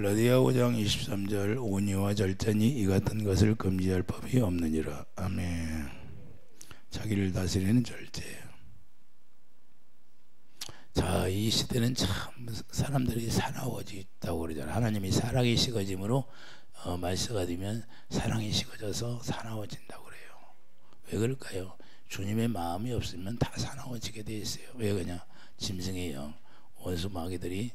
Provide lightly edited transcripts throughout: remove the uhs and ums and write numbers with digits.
갈라디아 5장 23절 온유와 절제니 이 같은 것을 금지할 법이 없느니라. 아멘. 자기를 다스리는 절제. 자, 이 시대는 참 사람들이 사나워졌다고 그러잖아요. 하나님이 사랑이 식어짐으로 말세가 되면 사랑이 식어져서 사나워진다고 그래요. 왜 그럴까요? 주님의 마음이 없으면 다 사나워지게 돼 있어요. 왜 그러냐? 짐승의 영, 원수 마귀들이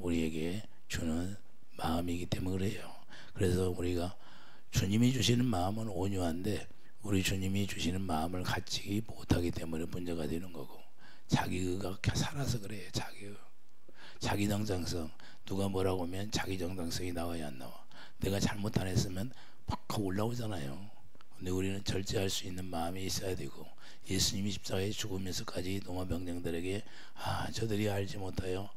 우리에게 주는 마음이기 때문에 그래요. 그래서 우리가 주님이 주시는 마음은 온유한데 우리 주님이 주시는 마음을 갖지 못하기 때문에 문제가 되는 거고, 자기 의가 살아서 그래요. 자기 정당성. 누가 뭐라고 하면 자기 정당성이 나와야 안 나와. 내가 잘못 안 했으면 팍 올라오잖아요. 근데 우리는 절제할 수 있는 마음이 있어야 되고, 예수님이 십자가에 죽으면서까지 로마 병정들에게 저들이 알지 못하여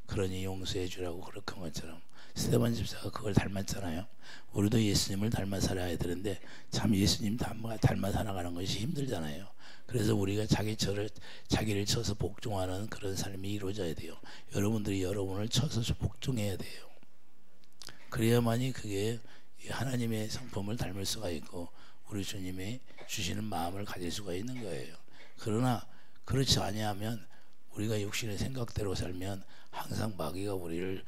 그러니 용서해 주라고 그렇게 한 것처럼 스데반 집사가 그걸 닮았잖아요. 우리도 예수님을 닮아 살아야 되는데 참 예수님 닮아 살아가는 것이 힘들잖아요. 그래서 우리가 자기를 쳐서 복종하는 그런 삶이 이루어져야 돼요. 여러분들이 여러분을 쳐서 복종해야 돼요. 그래야만이 그게 하나님의 성품을 닮을 수가 있고 우리 주님이 주시는 마음을 가질 수가 있는 거예요. 그러나 그렇지 아니하면 우리가 육신의 생각대로 살면 항상 마귀가 우리를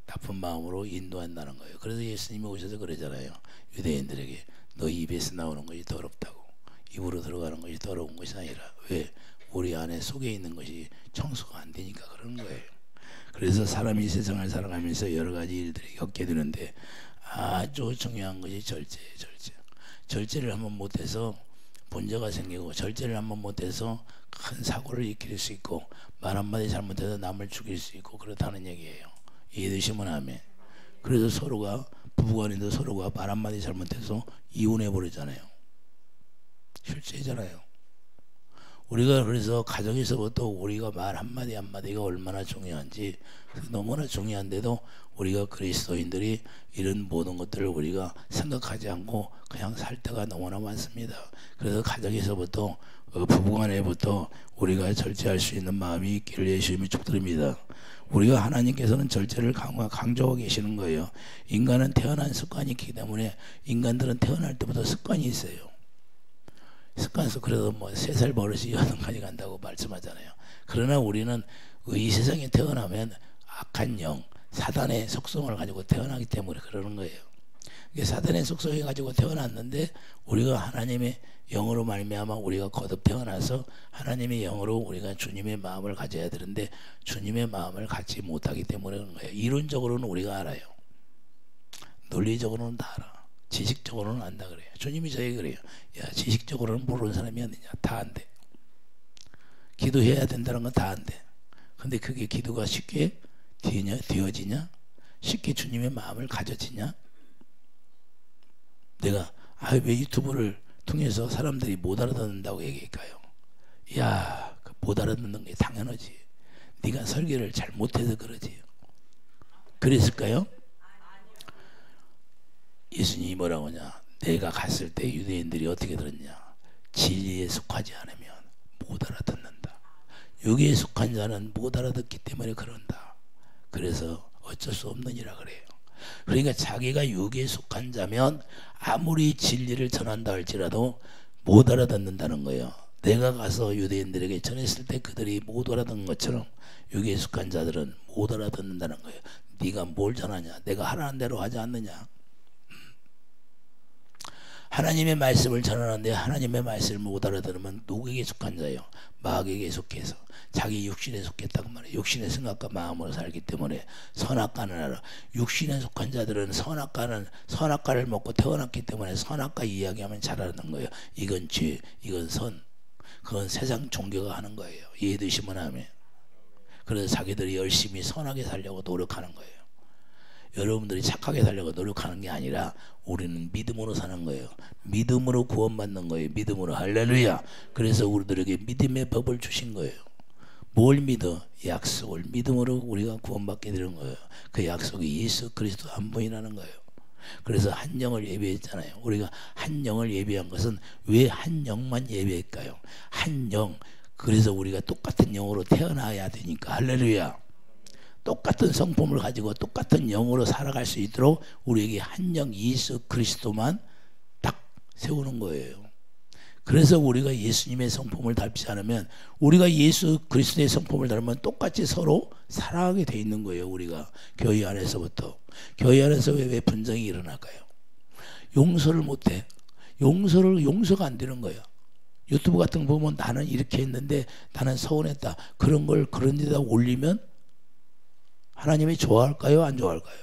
나쁜 마음으로 인도한다는 거예요. 그래서 예수님이 오셔서 그러잖아요. 유대인들에게 너 입에서 나오는 것이 더럽다고. 입으로 들어가는 것이 더러운 것이 아니라, 왜? 우리 안에 속에 있는 것이 청소가 안 되니까 그러는 거예요. 그래서 사람이 세상을 살아가면서 여러 가지 일들이 겪게 되는데 아주 중요한 것이 절제예요. 절제를 한번 못해서 문제가 생기고, 절제를 한번 못해서 큰 사고를 일으킬 수 있고, 말 한마디 잘못해서 남을 죽일 수 있고 그렇다는 얘기예요. 이해되시면 아멘. 그래서 서로가 부부간에도 서로가 말 한마디 잘못해서 이혼해 버리잖아요. 실제잖아요. 우리가 그래서 가정에서부터 우리가 말 한마디 한마디가 얼마나 중요한지, 너무나 중요한데도 우리가 그리스도인들이 이런 모든 것들을 우리가 생각하지 않고 그냥 살 때가 너무나 많습니다. 그래서 가정에서부터 부부간에부터 우리가 절제할 수 있는 마음이 있기를 예수님이 축드립니다. 우리가 하나님께서는 절제를 강조하고 계시는 거예요. 인간은 태어난 습관이 있기 때문에 인간들은 태어날 때부터 습관이 있어요. 습관에서 그래도 3살 버릇이 8가지 간다고 말씀하잖아요. 그러나 우리는 이 세상에 태어나면 악한 영, 사단의 속성을 가지고 태어나기 때문에 그러는 거예요. 사단의 속성을 가지고 태어났는데 우리가 하나님의 영으로 말미암아 우리가 거듭 태어나서 하나님의 영으로 우리가 주님의 마음을 가져야 되는데 주님의 마음을 갖지 못하기 때문에 그런 거예요. 이론적으로는 우리가 알아요. 논리적으로는 다 알아. 지식적으로는 안다 그래요. 주님이 저에게 그래요. 야, 지식적으로는 모르는 사람이 어디냐. 다 안 돼. 기도해야 된다는 건 다 안 돼. 근데 그게 기도가 쉽게 되어지냐? 쉽게 주님의 마음을 가져지냐? 내가 왜 유튜브를 통해서 사람들이 못 알아듣는다고 얘기할까요? 야, 못 알아듣는 게 당연하지. 네가 설교를 잘 못해서 그러지. 그랬을까요? 예수님이 뭐라고 하냐? 내가 갔을 때 유대인들이 어떻게 들었냐? 진리에 속하지 않으면 못 알아듣는다. 여기에 속한 자는 못 알아듣기 때문에 그런다. 그래서 어쩔 수 없느니라 그래요. 그러니까 자기가 여기에 속한 자면 아무리 진리를 전한다 할지라도 못 알아듣는다는 거예요. 내가 가서 유대인들에게 전했을 때 그들이 못 알아듣는 것처럼 여기에 속한 자들은 못 알아듣는다는 거예요. 네가 뭘 전하냐? 내가 하라는 대로 하지 않느냐? 하나님의 말씀을 전하는데 하나님의 말씀을 못 알아들으면 누구에게 속한 자예요? 마귀에게 속해서 자기 육신에 속했다고 말해요. 육신의 생각과 마음으로 살기 때문에 선악과는 알아. 육신에 속한 자들은 선악과를 먹고 태어났기 때문에 선악과 이야기하면 잘 아는 거예요. 이건 죄, 이건 선. 그건 세상 종교가 하는 거예요. 이해되시면 하면. 그래서 자기들이 열심히 선하게 살려고 노력하는 거예요. 여러분들이 착하게 살려고 노력하는 게 아니라 우리는 믿음으로 사는 거예요. 믿음으로 구원받는 거예요. 믿음으로. 할렐루야. 그래서 우리들에게 믿음의 법을 주신 거예요. 뭘 믿어? 약속을 믿음으로 우리가 구원받게 되는 거예요. 그 약속이 예수 그리스도 한 분이라는 거예요. 그래서 한 영을 예배했잖아요. 우리가 한 영을 예배한 것은 왜 한 영만 예배할까요? 한 영. 그래서 우리가 똑같은 영으로 태어나야 되니까. 할렐루야. 똑같은 성품을 가지고 똑같은 영으로 살아갈 수 있도록 우리에게 한 영 예수 그리스도만 딱 세우는 거예요. 그래서 우리가 예수님의 성품을 닮지 않으면, 우리가 예수 그리스도의 성품을 닮으면 똑같이 서로 살아가게 돼 있는 거예요. 우리가 교회 안에서부터. 교회 안에서 왜 분쟁이 일어날까요? 용서를 못해. 용서가 안 되는 거예요. 유튜브 같은 거 보면 나는 이렇게 했는데 나는 서운했다, 그런 걸 그런 데다 올리면 하나님이 좋아할까요? 안 좋아할까요?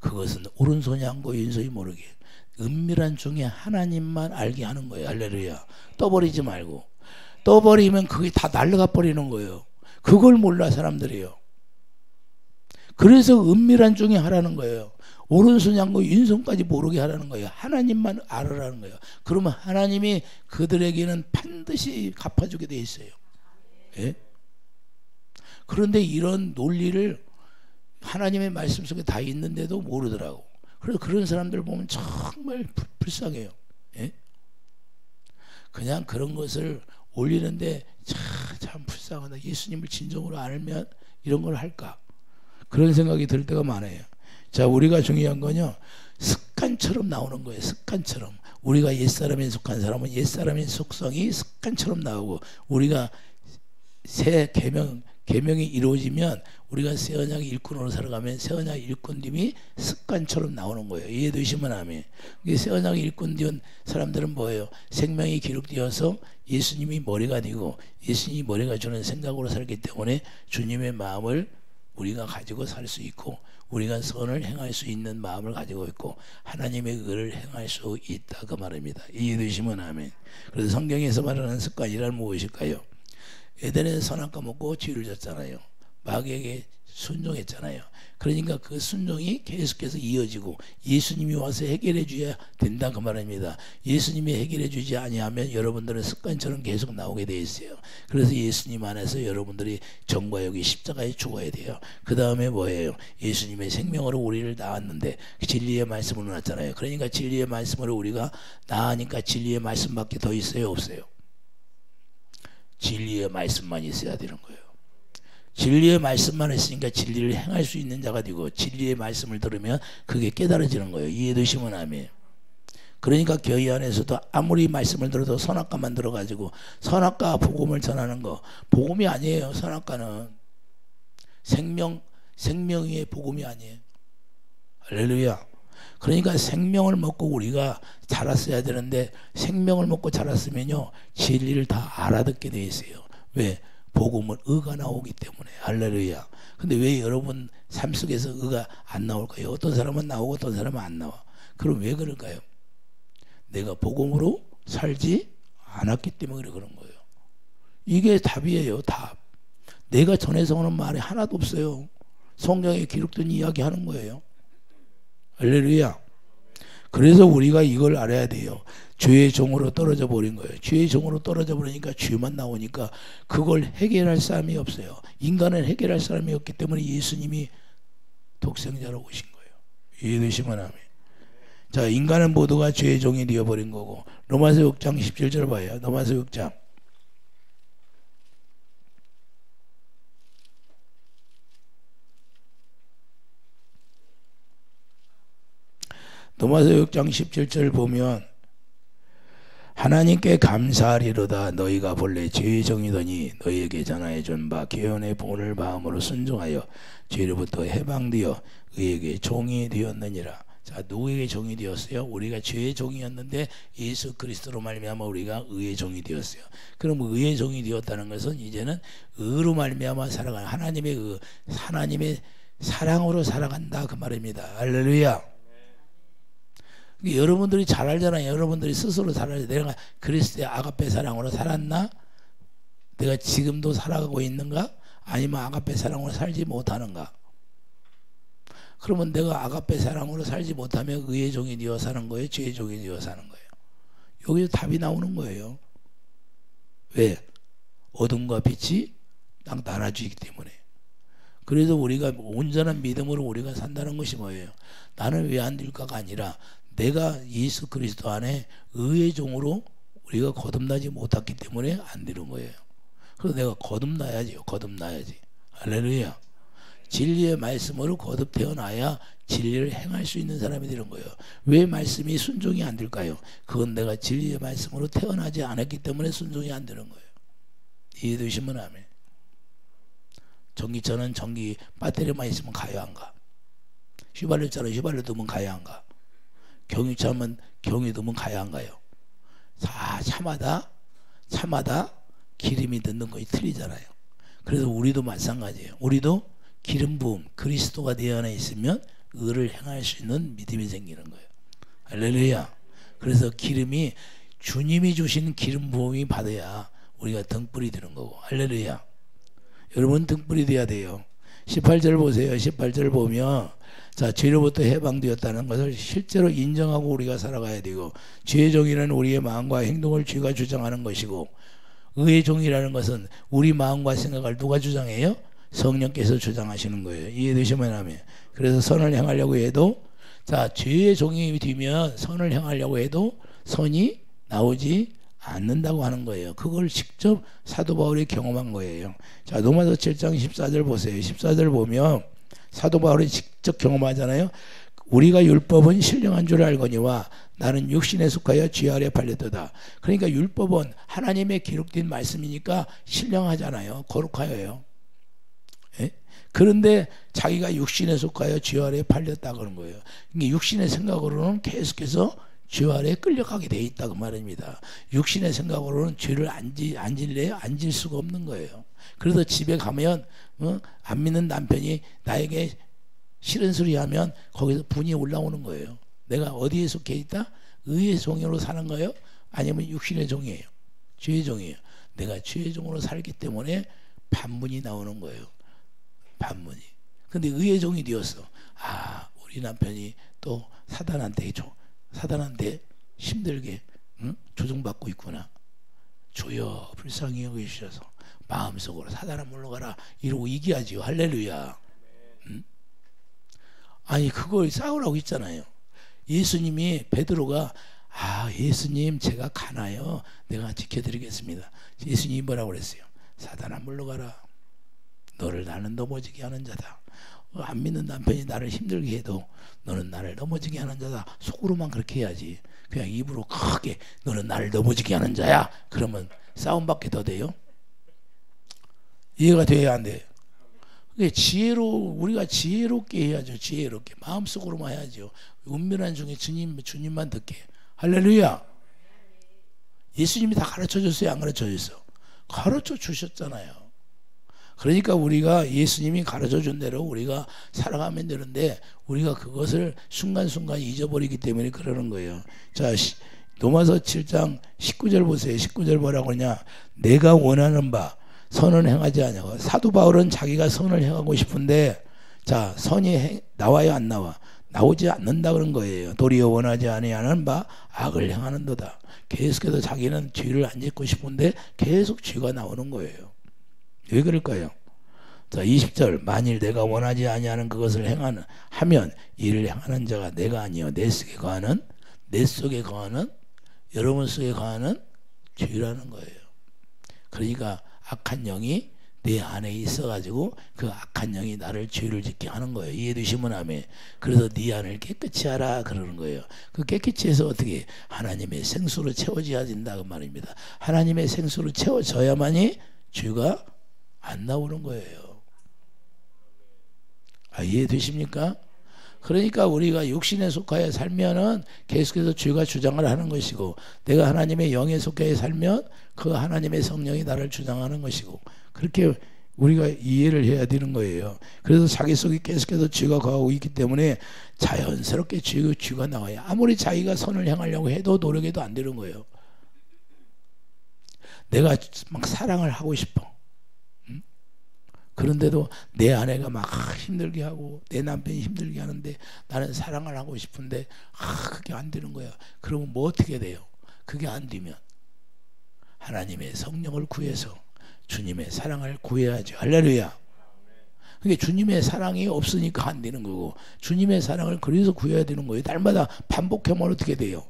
그것은 오른손이 안고 왼손이 모르게 은밀한 중에 하나님만 알게 하는 거예요. 할렐루야. 떠버리지 말고. 떠버리면 그게 다 날아가 버리는 거예요. 그걸 몰라 사람들이요. 그래서 은밀한 중에 하라는 거예요. 오른손이 안고 왼손까지 모르게 하라는 거예요. 하나님만 알으라는 거예요. 그러면 하나님이 그들에게는 반드시 갚아주게 돼 있어요. 예? 그런데 이런 논리를 하나님의 말씀 속에 다 있는데도 모르더라고. 그래서 그런 사람들 보면 정말 불쌍해요. 예? 그냥 그런 것을 올리는데 참 불쌍하다. 예수님을 진정으로 알면 이런 걸 할까? 그런 생각이 들 때가 많아요. 자, 우리가 중요한 건요, 습관처럼 나오는 거예요. 습관처럼. 우리가 옛사람에 속한 사람은 옛사람의 속성이 습관처럼 나오고, 우리가 새 계명이 이루어지면 우리가 새 언약 일꾼으로 살아가면 새 언약 일꾼됨이 습관처럼 나오는 거예요. 이해되시면 아멘. 새 언약 일꾼 된 사람들은 뭐예요? 생명이 기록되어서 예수님이 머리가 되고 예수님이 머리가 주는 생각으로 살기 때문에 주님의 마음을 우리가 가지고 살 수 있고, 우리가 선을 행할 수 있는 마음을 가지고 있고 하나님의 의를 행할 수 있다, 그 말입니다. 이해되시면 아멘. 그래서 성경에서 말하는 습관이란 무엇일까요? 에덴에서 선악과 먹고 죄를 졌잖아요. 마귀에게 순종했잖아요. 그러니까 그 순종이 계속해서 이어지고 예수님이 와서 해결해 줘야 된다, 그 말입니다. 예수님이 해결해 주지 아니하면 여러분들은 습관처럼 계속 나오게 돼 있어요. 그래서 예수님 안에서 여러분들이 정과 역이 십자가에 죽어야 돼요. 그 다음에 뭐예요? 예수님의 생명으로 우리를 낳았는데 진리의 말씀으로 낳았잖아요. 그러니까 진리의 말씀으로 우리가 낳으니까 진리의 말씀밖에 더 있어요, 없어요? 진리의 말씀만 있어야 되는 거예요. 진리의 말씀만 있으니까 진리를 행할 수 있는 자가 되고, 진리의 말씀을 들으면 그게 깨달아지는 거예요. 이해되시면 아멘. 그러니까 교회 안에서도 아무리 말씀을 들어도 선악과만 들어가지고 선악과 복음을 전하는 거, 복음이 아니에요. 선악과는 생명의 복음이 아니에요. 할렐루야. 그러니까 생명을 먹고 우리가 자랐어야 되는데, 생명을 먹고 자랐으면요 진리를 다 알아듣게 돼 있어요. 왜? 복음은 의가 나오기 때문에. 할렐루야. 근데 왜 여러분 삶 속에서 의가 안 나올까요? 어떤 사람은 나오고 어떤 사람은 안 나와. 그럼 왜 그럴까요? 내가 복음으로 살지 않았기 때문에 그런 거예요. 이게 답이에요. 답. 내가 전해서 오는 말이 하나도 없어요. 성경에 기록된 이야기 하는 거예요. 할렐루야. 그래서 우리가 이걸 알아야 돼요. 죄의 종으로 떨어져 버린 거예요. 죄의 종으로 떨어져 버리니까 죄만 나오니까 그걸 해결할 사람이 없어요. 인간은 해결할 사람이 없기 때문에 예수님이 독생자로 오신 거예요. 이해되시면 아멘. 자, 인간은 모두가 죄의 종이 되어버린 거고, 로마서 6장 17절 봐요. 로마서 6장. 로마서 6장 17절 보면, 하나님께 감사하리로다. 너희가 본래 죄의 종이더니 너희에게 전하여 준 바 교훈의 본을 마음으로 순종하여 죄로부터 해방되어 의에게 종이 되었느니라. 자, 누구에게 종이 되었어요? 우리가 죄의 종이었는데 예수 그리스도로 말미암아 우리가 의의 종이 되었어요. 그럼 의의 종이 되었다는 것은 이제는 의로 말미암아 살아가는 하나님의 의, 하나님의 사랑으로 살아간다, 그 말입니다. 할렐루야. 여러분들이 잘 알잖아요. 여러분들이 스스로 잘 알죠. 내가 그리스도의 아가페 사랑으로 살았나? 내가 지금도 살아가고 있는가? 아니면 아가페 사랑으로 살지 못하는가? 그러면 내가 아가페 사랑으로 살지 못하면 의의 종이 되어 사는 거예요? 죄의 종이 되어 사는 거예요? 여기서 답이 나오는 거예요. 왜? 어둠과 빛이 딱 나눠지기 때문에. 그래서 우리가 온전한 믿음으로 우리가 산다는 것이 뭐예요? 나는 왜 안 될까가 아니라 내가 예수 그리스도 안에 의의 종으로 우리가 거듭나지 못했기 때문에 안 되는 거예요. 그래서 내가 거듭나야지요. 거듭나야지. 할렐루야. 진리의 말씀으로 거듭 태어나야 진리를 행할 수 있는 사람이 되는 거예요. 왜 말씀이 순종이 안 될까요? 그건 내가 진리의 말씀으로 태어나지 않았기 때문에 순종이 안 되는 거예요. 이해되시면 아멘. 전기차는 전기 배터리만 있으면 가야 안 가. 휘발유차는 휘발유 두면 가야 안 가. 경유차면 경유 두면 가야 안 가요. 다 차마다 기름이 넣는 것이 틀리잖아요. 그래서 우리도 마찬가지예요. 우리도 기름 부음 그리스도가 내 안에 있으면 의를 행할 수 있는 믿음이 생기는 거예요. 할렐루야. 그래서 기름이 주님이 주신 기름 부음이 받아야 우리가 등불이 되는 거고. 할렐루야. 여러분 등불이 돼야 돼요. 18절 보세요. 18절 보면 자, 죄로부터 해방되었다는 것을 실제로 인정하고 우리가 살아가야 되고, 죄의 종이라는 우리의 마음과 행동을 죄가 주장하는 것이고, 의의 종이라는 것은 우리 마음과 생각을 누가 주장해요? 성령께서 주장하시는 거예요. 이해되시면 하면. 그래서 선을 행하려고 해도, 자, 죄의 종이 되면 선을 행하려고 해도 선이 나오지 않는다고 하는 거예요. 그걸 직접 사도 바울이 경험한 거예요. 자, 로마서 7장 14절 보세요. 14절 보면 사도 바울이 직접 경험하잖아요. 우리가 율법은 신령한 줄 알거니와 나는 육신에 속하여 죄 아래 팔렸도다. 그러니까 율법은 하나님의 기록된 말씀이니까 신령하잖아요. 거룩하여요. 예? 그런데 자기가 육신에 속하여 죄 아래 팔렸다 그런 거예요. 그러니까 육신의 생각으로는 계속해서 죄 아래 끌려가게 돼 있다 그 말입니다. 육신의 생각으로는 죄를 앉을래요? 앉을 수가 없는 거예요. 그래서 집에 가면 안 믿는 남편이 나에게 싫은 소리 하면 거기서 분이 올라오는 거예요. 내가 어디에 속해 있다? 의의 종으로 사는 거예요? 아니면 육신의 종이에요? 죄의 종이에요. 내가 죄의 종으로 살기 때문에 반문이 나오는 거예요. 반문이. 근데 의의 종이 되었어. 아, 우리 남편이 또 사단한테 힘들게 조종받고 있구나. 주여 불쌍히 여기셔서 마음속으로 사단아 물러가라 이러고 이기야지요. 할렐루야. 아니 그걸 싸우라고 했잖아요. 예수님이 베드로가 예수님 제가 가나요? 내가 지켜드리겠습니다. 예수님이 뭐라고 그랬어요? 사단아 물러가라. 너를 나는 넘어지게 하는 자다. 안 믿는 남편이 나를 힘들게 해도 너는 나를 넘어지게 하는 자다. 속으로만 그렇게 해야지. 그냥 입으로 크게 너는 나를 넘어지게 하는 자야. 그러면 싸움밖에 더 돼요? 이해가 돼야 안 돼요? 우리가 지혜롭게 해야죠. 지혜롭게. 마음속으로만 해야죠. 은밀한 중에 주님만 듣게. 할렐루야. 예수님이 다 가르쳐 줬어요? 안 가르쳐 줬어요? 가르쳐 주셨잖아요. 그러니까 우리가 예수님이 가르쳐 준 대로 우리가 살아가면 되는데 우리가 그것을 순간순간 잊어버리기 때문에 그러는 거예요. 자, 로마서 7장 19절 보세요. 19절 뭐라고 그러냐? 내가 원하는 바 선은 행하지 않냐고. 사도 바울은 자기가 선을 행하고 싶은데 자, 선이 나와요 안 나와? 나오지 않는다 그런 거예요. 도리어 원하지 아니하는 바 악을 행하는도다. 계속해서 자기는 죄를 안 짓고 싶은데 계속 죄가 나오는 거예요. 왜 그럴까요? 자, 20절 만일 내가 원하지 아니하는 그것을 하면 이를 행하는 자가 내가 아니요 내 속에 거하는 여러분 속에 거하는 죄라는 거예요. 그러니까 악한 영이 내 안에 있어가지고 그 악한 영이 나를 죄를 짓게 하는 거예요. 이해되시면 아멘. 그래서 네 안을 깨끗이 하라 그러는 거예요. 그 깨끗이 해서 어떻게 하나님의 생수로 채워져야 된다 그 말입니다. 하나님의 생수로 채워져야만이 죄가 안 나오는 거예요. 이해되십니까? 그러니까 우리가 육신에 속하여 살면은 계속해서 죄가 주장을 하는 것이고, 내가 하나님의 영에 속하여 살면 그 하나님의 성령이 나를 주장하는 것이고, 그렇게 우리가 이해를 해야 되는 거예요. 그래서 자기 속에 계속해서 죄가 거하고 있기 때문에 자연스럽게 죄가 나와요. 아무리 자기가 선을 행하려고 해도 노력해도 안 되는 거예요. 내가 막 사랑을 하고 싶어. 그런데도 내 아내가 막 힘들게 하고 내 남편이 힘들게 하는데 나는 사랑을 하고 싶은데 그게 안 되는 거야. 그러면 뭐 어떻게 돼요? 그게 안 되면 하나님의 성령을 구해서 주님의 사랑을 구해야죠. 할렐루야. 그러니까 주님의 사랑이 없으니까 안 되는 거고, 주님의 사랑을 그래서 구해야 되는 거예요. 날마다 반복하면 어떻게 돼요?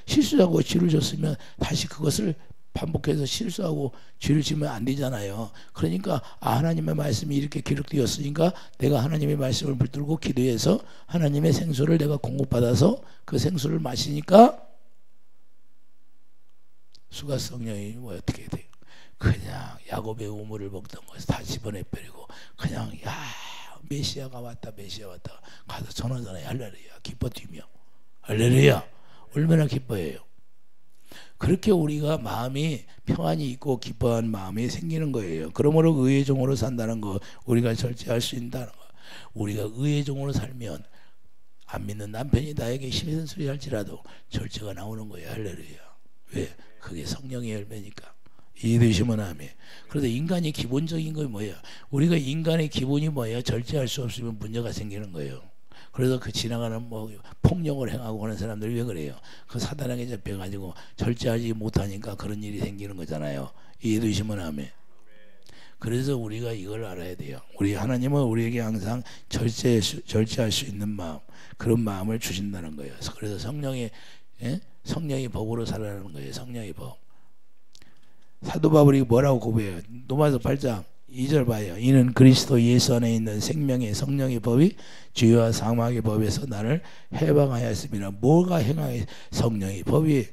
실수하고 죄를 졌으면 다시 그것을 반복해서 실수하고 죄를 지으면 안 되잖아요. 그러니까 하나님의 말씀이 이렇게 기록되었으니까 내가 하나님의 말씀을 붙들고 기도해서 하나님의 생수를 내가 공급받아서 그 생수를 마시니까 수가 성령이 뭐 어떻게 돼요? 그냥 야곱의 우물을 먹던 것을 다 집어내버리고 그냥 메시아가 왔다 메시아 왔다 가서 전하잖아요. 할렐루야 기뻐 뛰며 할렐루야 얼마나 기뻐해요. 그렇게 우리가 마음이 평안이 있고 기뻐한 마음이 생기는 거예요. 그러므로 의의 종으로 산다는 거 우리가 절제할 수 있다는 거. 우리가 의의 종으로 살면 안 믿는 남편이 나에게 힘센 소리 할지라도 절제가 나오는 거예요. 할렐루야. 왜? 그게 성령의 열매니까. 이해되시면 아멘. 그런데 인간이 기본적인 건 뭐예요? 우리가 인간의 기본이 뭐예요? 절제할 수 없으면 문제가 생기는 거예요. 그래서 그 지나가는 뭐 폭력을 행하고 하는 사람들이 왜 그래요? 그 사단에게 잡혀가지고 절제하지 못하니까 그런 일이 생기는 거잖아요. 이해되시면 아멘. 그래서 우리가 이걸 알아야 돼요. 우리 하나님은 우리에게 항상 절제할 수 있는 마음, 그런 마음을 주신다는 거예요. 그래서 성령의 법으로 살아가는 거예요. 성령의 법. 사도 바울이 뭐라고 고백해요? 로마서 8장 2절 봐요. 이는 그리스도 예수 안에 있는 생명의 성령의 법이 죄와 사망의 법에서 나를 해방하였습니다. 뭐가 해방해? 성령의 법이.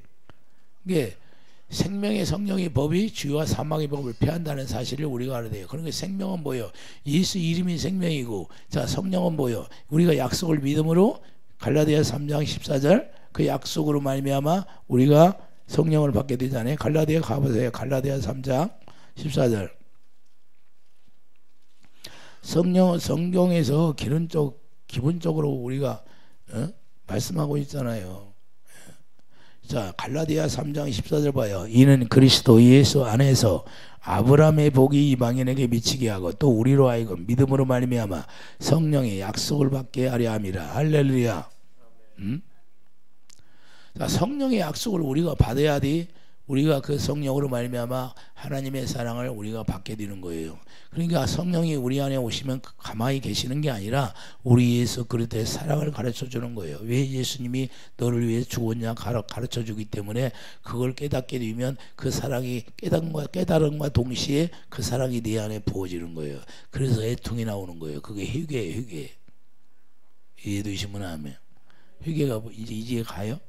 이게 생명의 성령의 법이 죄와 사망의 법을 폐한다는 사실을 우리가 알아야 돼요. 그러니까 생명은 뭐예요? 예수 이름이 생명이고, 자 성령은 뭐예요? 우리가 약속을 믿음으로 갈라디아 3장 14절 그 약속으로 말미암아 우리가 성령을 받게 되잖아요. 갈라디아 가보세요. 갈라디아 3장 14절. 성경에서 기본적으로 우리가 말씀하고 있잖아요. 자, 갈라디아 3장 14절 봐요. 이는 그리스도 예수 안에서 아브라함의 복이 이방인에게 미치게 하고 또 우리로 하여금 믿음으로 말미암아 성령의 약속을 받게 하려 함이라. 할렐루야. 자, 성령의 약속을 우리가 받아야 돼. 우리가 그 성령으로 말미암아 하나님의 사랑을 우리가 받게 되는 거예요. 그러니까 성령이 우리 안에 오시면 가만히 계시는 게 아니라 우리 예수 그리스도의 사랑을 가르쳐 주는 거예요. 왜 예수님이 너를 위해 죽었냐 가르쳐 주기 때문에 그걸 깨닫게 되면 그 사랑이 깨달음과 동시에 그 사랑이 내 안에 부어지는 거예요. 그래서 애통이 나오는 거예요. 그게 회개예요. 회개. 이해되시면 아멘. 회개가 이제 가요?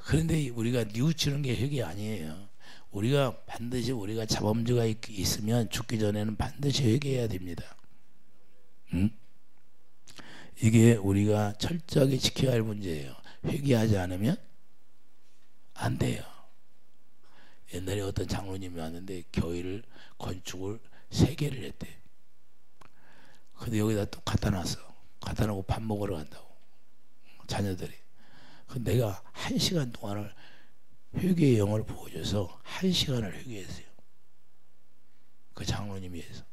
그런데 우리가 뉘우치는 게 회개 아니에요. 우리가 반드시 우리가 자범죄가 있으면 죽기 전에는 반드시 회개해야 됩니다. 이게 우리가 철저하게 지켜야 할 문제예요. 회개하지 않으면 안 돼요. 옛날에 어떤 장로님이 왔는데 교회를 건축을 3개를 했대. 근데 여기다 또 갖다 놨어. 갖다 놓고 밥 먹으러 간다고 자녀들이. 내가 1시간 동안을 회개의 영을 보여줘서 1시간을 회개했어요. 그 장로님이에서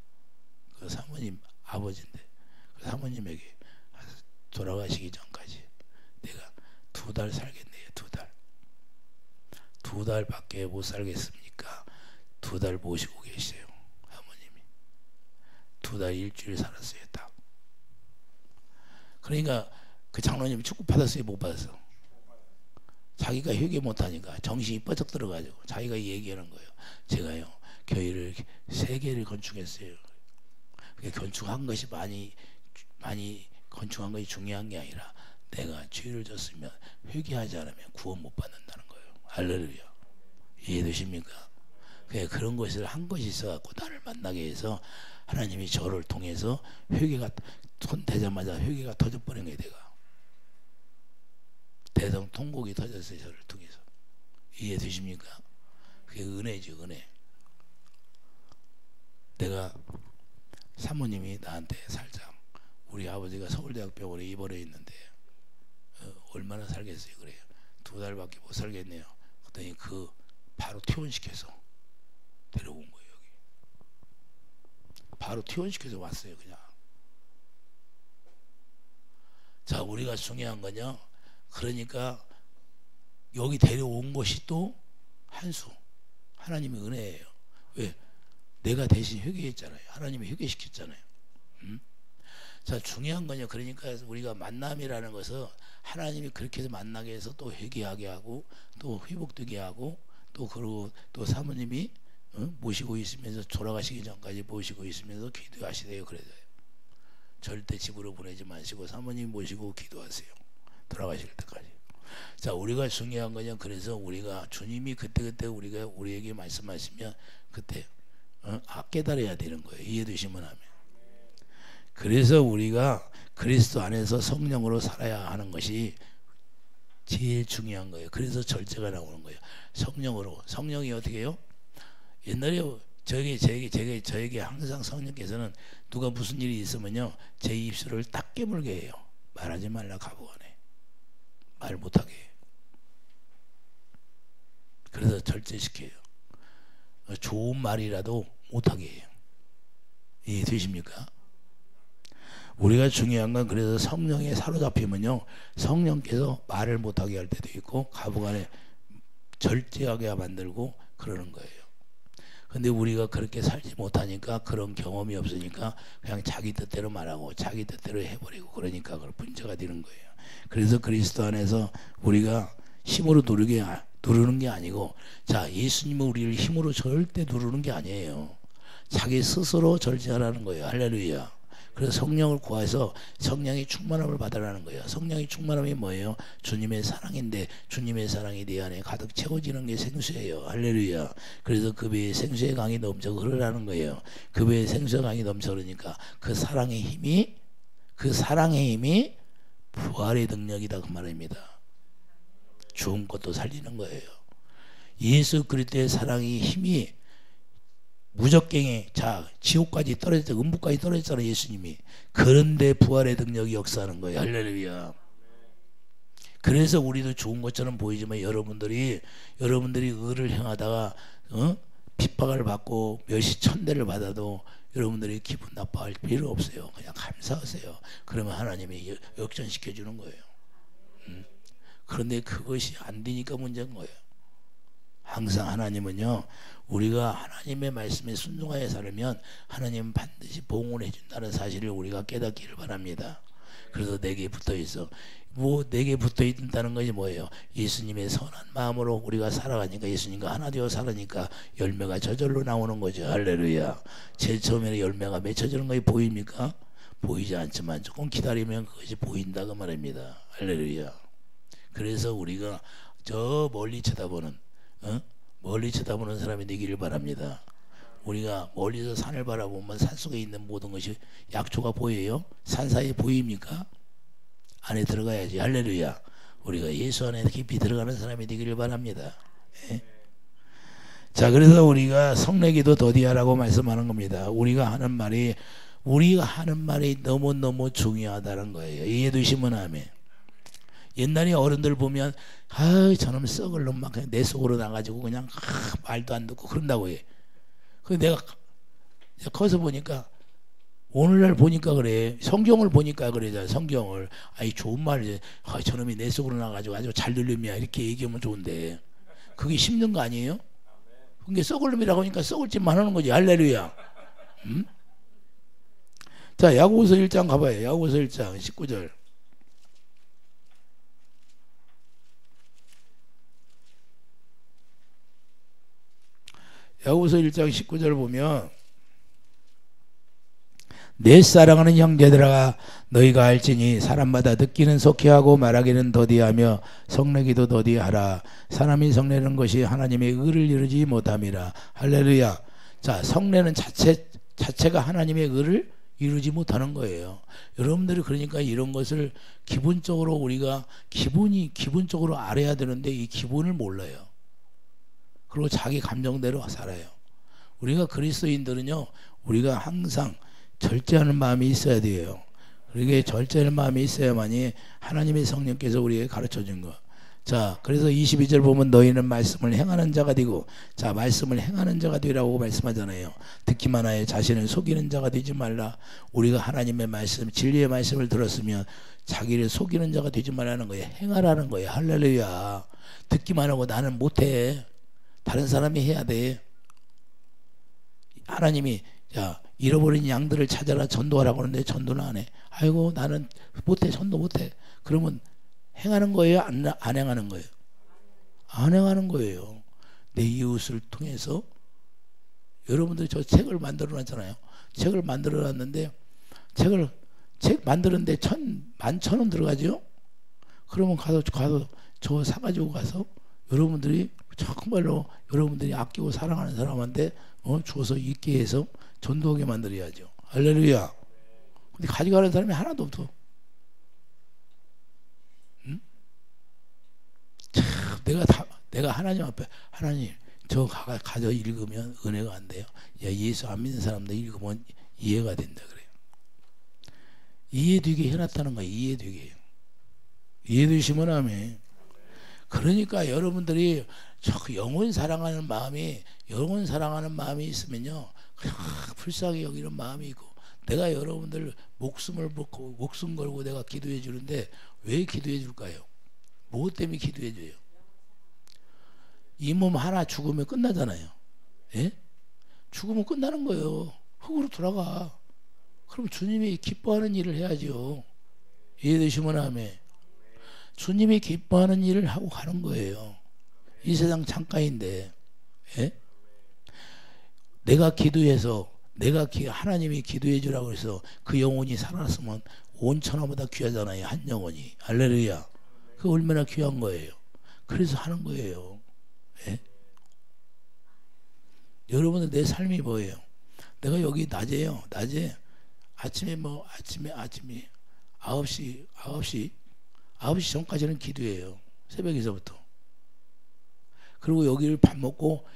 그 사모님 아버지인데 그 사모님에게 돌아가시기 전까지 내가 2달 살겠네요. 2달. 2달밖에 못 살겠습니까? 2달 모시고 계세요. 사모님이 2달 일주일 살았어요. 딱. 그러니까 그 장로님이 축복 받았어요? 못 받았어? 자기가 회개 못하니까 정신이 뻐쩍 들어가지고 자기가 얘기하는 거예요. 제가요 교회를 3개를 건축했어요. 건축한 것이 많이 건축한 것이 중요한 게 아니라 내가 죄를 졌으면 회개하지 않으면 구원 못 받는다는 거예요. 할렐루야. 이해되십니까? 그런 것을 한 것이 있어갖고 나를 만나게 해서 하나님이 저를 통해서 회개가 손 대자마자 회개가 터져버린 거예요. 내가 대성통곡이 터졌어요. 저를 통해서. 이해되십니까? 그게 은혜죠. 은혜. 내가 사모님이 나한테 살짝 우리 아버지가 서울대학병원에 입원해 있는데 얼마나 살겠어요. 그래요. 2달밖에 못 살겠네요. 그랬더니 바로 퇴원시켜서 데려온 거예요. 여기. 바로 퇴원시켜서 왔어요. 그냥. 자, 우리가 중요한 거냐? 그러니까 여기 데려온 것이 또 한수 하나님의 은혜예요. 왜? 내가 대신 회개했잖아요. 하나님이 회개시켰잖아요. 자, 중요한 건요. 그러니까 우리가 만남이라는 것은 하나님이 그렇게 해서 만나게 해서 또 회개하게 하고 또 회복되게 하고 또 그리고 또 사모님이 모시고 있으면서 돌아가시기 전까지 모시고 있으면서 기도하시대요. 그래요. 절대 집으로 보내지 마시고 사모님 모시고 기도하세요. 돌아가실 때까지. 자, 우리가 중요한 거냐. 그래서 우리가 주님이 그때그때 우리에게 말씀하시면 그때 깨달아야 되는 거예요. 이해되시면 하면. 그래서 우리가 그리스도 안에서 성령으로 살아야 하는 것이 제일 중요한 거예요. 그래서 절제가 나오는 거예요. 성령으로. 성령이 어떻게 해요? 옛날에 저에게 항상 성령께서는 누가 무슨 일이 있으면요, 제 입술을 딱 깨물게 해요. 말하지 말라 가부간에. 말 못하게 해요. 그래서 절제시켜요. 좋은 말이라도 못하게 해요. 이해되십니까? 우리가 중요한 건 그래서 성령에 사로잡히면요, 성령께서 말을 못하게 할 때도 있고 가부간에 절제하게 만들고 그러는 거예요. 근데 우리가 그렇게 살지 못하니까, 그런 경험이 없으니까 그냥 자기 뜻대로 말하고 자기 뜻대로 해버리고 그러니까 그런 문제가 되는 거예요. 그래서 그리스도 안에서 우리가 힘으로 누르는 게 아니고, 자, 예수님은 우리를 힘으로 절대 누르는 게 아니에요. 자기 스스로 절제하라는 거예요. 할렐루야. 그래서 성령을 구해서 성령의 충만함을 받으라는 거예요. 성령의 충만함이 뭐예요? 주님의 사랑인데 주님의 사랑이 내 안에 가득 채워지는 게 생수예요. 할렐루야. 그래서 그 배에 생수의 강이 넘쳐 흐르라는 거예요. 그 배에 생수의 강이 넘쳐 흐르니까 그 사랑의 힘이 부활의 능력이다, 그 말입니다. 죽은 것도 살리는 거예요. 예수 그리스도의 사랑의 힘이 무적갱에, 자, 지옥까지 떨어졌다, 음부까지 떨어졌잖아요, 예수님이. 그런데 부활의 능력이 역사하는 거예요. 할렐루야. 그래서 우리도 좋은 것처럼 보이지만 여러분들이 의를 행하다가 핍박을 받고 몇십 천대를 받아도 여러분들이 기분 나빠할 필요 없어요. 그냥 감사하세요. 그러면 하나님이 역전시켜 주는 거예요. 그런데 그것이 안 되니까 문제인 거예요. 항상 하나님은요, 우리가 하나님의 말씀에 순종하여 살면 하나님은 반드시 보응을 해준다는 사실을 우리가 깨닫기를 바랍니다. 그래서 내게 붙어있어. 내게 붙어있다는 것이 뭐예요? 예수님의 선한 마음으로 우리가 살아가니까, 예수님과 하나 되어 살아니까 열매가 저절로 나오는 거죠. 할렐루야. 제일 처음에는 열매가 맺혀지는 것이 보입니까? 보이지 않지만 조금 기다리면 그것이 보인다, 그 말입니다. 할렐루야. 그래서 우리가 저 멀리 쳐다보는 사람이 되기를 바랍니다. 우리가 멀리서 산을 바라보면 산 속에 있는 모든 것이 약초가 보여요? 산 사이에 보입니까? 안에 들어가야지. 할렐루야. 우리가 예수 안에 깊이 들어가는 사람이 되기를 바랍니다. 예? 자, 그래서 우리가 성례기도 더디하라고 말씀하는 겁니다. 우리가 하는 말이 너무너무 중요하다는 거예요. 이해되시면 아멘. 옛날에 어른들 보면 저놈 썩을 놈 막 내 속으로 나가지고 그냥 말도 안 듣고 그런다고 해. 그 내가 커서 보니까, 오늘날 보니까 그래. 성경을 보니까 그래. 성경을. 좋은 말이지. 저놈이 내 속으로 나가지고 아주 잘 들림이야, 이렇게 얘기하면 좋은데 그게 힘든 거 아니에요? 그게 썩을 놈이라고 하니까 썩을 짓만 하는 거지. 할렐루야. 자, 야고보서 1장 가봐요. 야고보서 1장 19절. 야고보서 1장 19절 보면, 내 사랑하는 형제들아, 너희가 알지니 사람마다 듣기는 속히하고 말하기는 더디하며 성내기도 더디하라. 사람이 성내는 것이 하나님의 의를 이루지 못함이라. 할렐루야. 자, 성내는 자체가 하나님의 의를 이루지 못하는 거예요. 여러분들이 그러니까 이런 것을 기본적으로 우리가 기본적으로 알아야 되는데 이 기본을 몰라요. 그리고 자기 감정대로 살아요. 우리가 그리스도인들은요, 우리가 항상 절제하는 마음이 있어야 돼요. 그러게 절제하는 마음이 있어야만이 하나님의 성령께서 우리에게 가르쳐 준 거. 자, 그래서 22절 보면 너희는 말씀을 행하는 자가 되고, 자, 말씀을 행하는 자가 되라고 말씀하잖아요. 듣기만 하여 자신을 속이는 자가 되지 말라. 우리가 하나님의 말씀, 진리의 말씀을 들었으면 자기를 속이는 자가 되지 말라는 거예요. 행하라는 거예요. 할렐루야. 듣기만 하고 나는 못해. 다른 사람이 해야 돼. 하나님이, 자, 잃어버린 양들을 찾아라 전도하라고 하는데 전도는 안 해. 아이고 나는 못해, 전도 못해. 그러면 행하는 거예요? 안 행하는 거예요? 안 행하는 거예요. 내 이웃을 통해서. 여러분들이 저 책을 만들어 놨잖아요. 책을 만들어 놨는데 책 만드는데 11,000원 들어가죠. 그러면 가서 저 사가지고 가서 여러분들이 정말로 여러분들이 아끼고 사랑하는 사람한테 줘서 있게 해서 전도하게 만들어야죠. 할렐루야. 근데 가져가는 사람이 하나도 없어. 응? 참, 내가 하나님 앞에, 하나님 저 가져 읽으면 은혜가 안 돼요. 야, 예수 안 믿는 사람도 읽으면 이해가 된다 그래요. 이해되게 해놨다는 거예요. 이해되게. 이해되시면 아멘. 그러니까 여러분들이 영혼 사랑하는 마음이 있으면요, 그냥 불쌍히 여기는 마음이 있고, 내가 여러분들 목숨 걸고 내가 기도해 주는데 왜 기도해 줄까요? 무엇 때문에 기도해 줘요? 이 몸 하나 죽으면 끝나잖아요. 예? 죽으면 끝나는 거예요. 흙으로 돌아가. 그럼 주님이 기뻐하는 일을 해야죠. 이해되시면 아멘. 주님이 기뻐하는 일을 하고 가는 거예요. 이 세상 창가인데, 예? 내가 기도해서 하나님이 기도해 주라고 해서 그 영혼이 살았으면 온천하보다 귀하잖아요. 한 영혼이. 할렐루야. 그 얼마나 귀한 거예요. 그래서 하는 거예요. 예? 여러분들 내 삶이 뭐예요? 내가 여기 낮에 아침에 9시 전까지는 기도해요. 새벽에서부터. 그리고 여기를 밥 먹고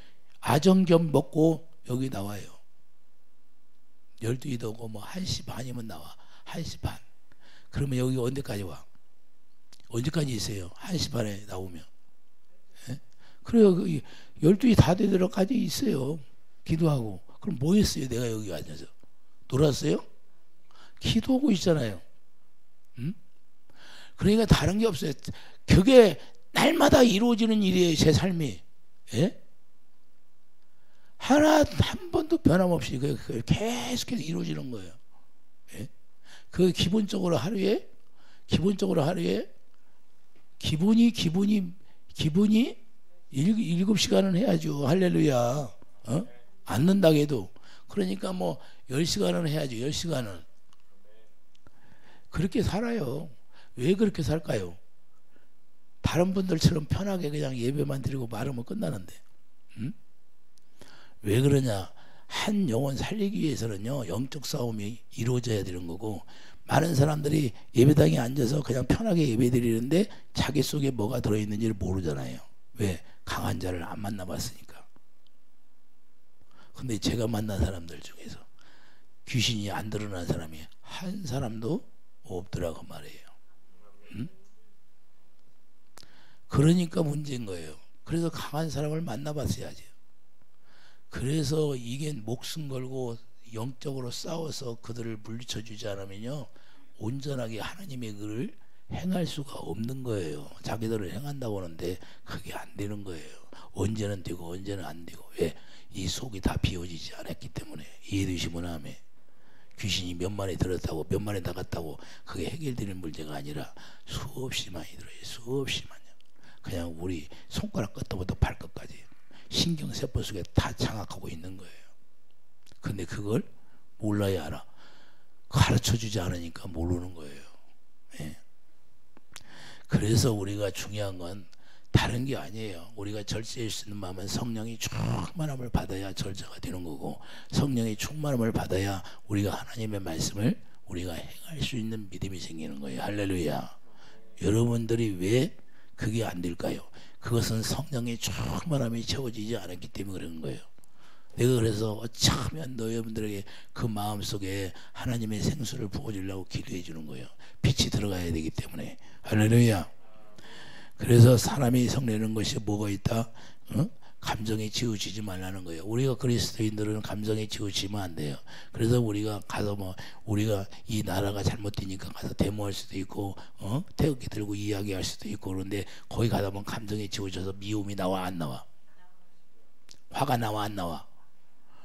아정겸 먹고 여기 나와요. 12시도 오고 1시 반이면 나와. 1시 반. 그러면 여기 언제까지 와? 언제까지 있어요? 1시 반에 나오면. 예? 그래요. 12시 다 되도록까지 있어요. 기도하고. 그럼 뭐 했어요? 내가 여기 앉아서. 놀았어요? 기도하고 있잖아요. 그러니까 다른 게 없어요. 그게 날마다 이루어지는 일이에요. 제 삶이. 예? 한 번도 변함없이 계속해서 이루어지는 거예요. 예? 그 기본적으로 하루에 기본이 7시간은 해야죠. 할렐루야. 안 는다고 해도. 그러니까 10시간은 해야죠. 10시간은. 그렇게 살아요. 왜 그렇게 살까요? 다른 분들처럼 편하게 그냥 예배만 드리고 말하면 끝나는데. 왜 그러냐? 한 영혼 살리기 위해서는요, 영적 싸움이 이루어져야 되는 거고, 많은 사람들이 예배당에 앉아서 그냥 편하게 예배 드리는데 자기 속에 뭐가 들어있는지를 모르잖아요. 왜? 강한 자를 안 만나봤으니까. 근데 제가 만난 사람들 중에서 귀신이 안 드러난 사람이 한 사람도 없더라고 말이에요. 그러니까 문제인 거예요. 그래서 강한 사람을 만나봤어야지. 그래서 이게 목숨 걸고 영적으로 싸워서 그들을 물리쳐주지 않으면요, 온전하게 하나님의 글을 행할 수가 없는 거예요. 자기들을 행한다고 하는데 그게 안 되는 거예요. 언제는 되고 언제는 안 되고. 왜? 이 속이 다 비워지지 않았기 때문에. 이해되시면 아멘. 귀신이 몇 마리 들었다고 몇 마리 나갔다고 그게 해결되는 문제가 아니라 수없이 많이 들어요. 수없이 많이. 그냥 우리 손가락 끝부터 발끝까지 신경세포 속에 다 장악하고 있는 거예요. 근데 그걸 몰라야 알아. 가르쳐주지 않으니까 모르는 거예요. 예. 그래서 우리가 중요한 건 다른 게 아니에요. 우리가 절제할 수 있는 마음은 성령이 충만함을 받아야 절제가 되는 거고, 성령이 충만함을 받아야 우리가 하나님의 말씀을 우리가 행할 수 있는 믿음이 생기는 거예요. 할렐루야. 여러분들이 왜 그게 안 될까요? 그것은 성령의 충만함이 채워지지 않았기 때문에 그런 거예요. 내가 그래서 어쩌면 너희들에게 그 마음속에 하나님의 생수를 부어주려고 기도해 주는 거예요. 빛이 들어가야 되기 때문에. 할렐루야. 그래서 사람이 성내는 것이 뭐가 있다? 감정에 치우치지 말라는 거예요. 우리가 그리스도인들은 감정에 치우치면 안 돼요. 그래서 우리가 가서 우리가 이 나라가 잘못되니까 가서 데모할 수도 있고, 태극기 들고 이야기할 수도 있고, 그런데 거기 가다 보면 감정에 치우쳐서 미움이 나와 안 나와? 화가 나와 안 나와?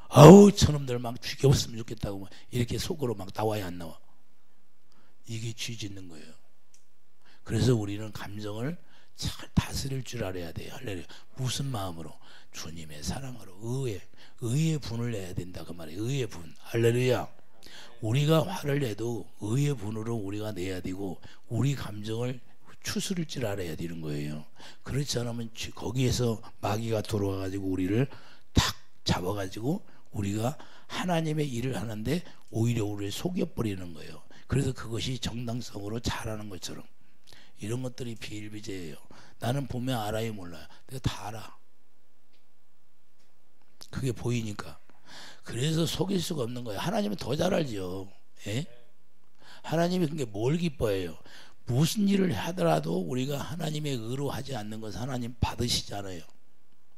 아우 저놈들 막 죽여봤으면 좋겠다고 막 이렇게 속으로 막 나와야 안 나와? 이게 죄 짓는 거예요. 그래서 우리는 감정을 잘 다스릴 줄 알아야 돼요. 할렐루야. 무슨 마음으로? 주님의 사랑으로, 의의 분을 내야 된다 그 말이에요. 의의 분. 할렐루야. 우리가 화를 내도 의의 분으로 우리가 내야 되고 우리 감정을 추스릴 줄 알아야 되는 거예요. 그렇지 않으면 거기에서 마귀가 들어와가지고 우리를 탁 잡아가지고 우리가 하나님의 일을 하는데 오히려 우리를 속여버리는 거예요. 그래서 그것이 정당성으로 잘하는 것처럼 이런 것들이 비일비재예요. 나는 보면 알아요 몰라요? 내가 다 알아. 그게 보이니까. 그래서 속일 수가 없는 거예요. 하나님은 더 잘 알죠. 예? 하나님이 그게 뭘 기뻐해요? 무슨 일을 하더라도 우리가 하나님의 의로 하지 않는 것은 하나님 받으시잖아요.